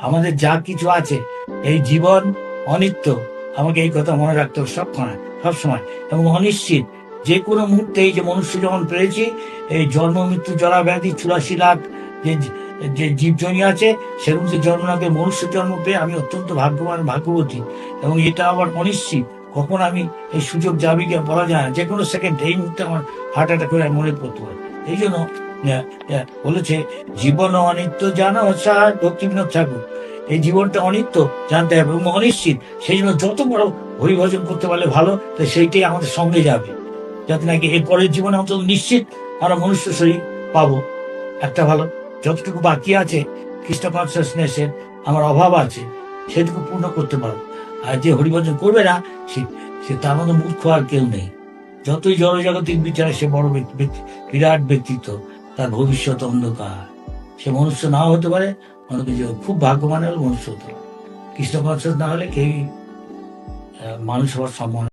আমাদের যা কিছু আছে, এই জীবন অনিত্য। আমাকে এই কথা মনে রাখতে হবে সবসময়, এবং অনিশ্চিত। যে কোনো মুহূর্তে এই যে মনুষ্য যখন পেয়েছি, এই জন্ম মৃত্যু জরা ব্যাধি 84 লাখ যে যে জীবজনী আছে, সেরকম যে জন্ম না পেয়ে মনুষ্য জন্ম পেয়ে আমি অত্যন্ত ভাগ্যবান, ভাগ্যবতী। এবং এটা আবার অনিশ্চিত, কখন আমি এই সুযোগ যাবে কি বলা যায় না। যে কোনো সেকেন্ড, এই মুহূর্তে আমার হার্ট অ্যাটাক করে মনে পড়তে পারে। এই জন্য বলেছে, জীবন অনিত্য জানো স্যার ভক্তিবিনোদ ঠাকুর। এই জীবনটা অনিত্য জানতে হবে এবং অনিশ্চিত। সেই জন্য যত বড় হরিভজন করতে পারলে ভালো, তো সেইটাই আমাদের সঙ্গে যাবে, যাতে নাকি এর পরের জীবনে অন্তত নিশ্চিত আমরা মনুষ্য শরীর পাবো একটা ভালো। যতটুকু বাকি আছে খ্রিস্ট কনসিয়াসনেসের আমার অভাব আছে, সেটুকু পূর্ণ করতে পারবো। আর যে হরিভজন করবে না, সে সে তার মধ্যে মূর্খ আর কেউ নেই। যতই জড়জাগতিক বিচারে সে বড় বিরাট ব্যক্তিত্ব, তার ভবিষ্যৎ অন্ধকার। সে মনুষ্য নাও হতে পারে, অনেকে যে খুব ভাগ্যবান হলে মনুষ্য হতে পারে। কৃষ্ণ কনসিয়াস না হলে কেউই মানুষ হওয়ার সম্ভাবনা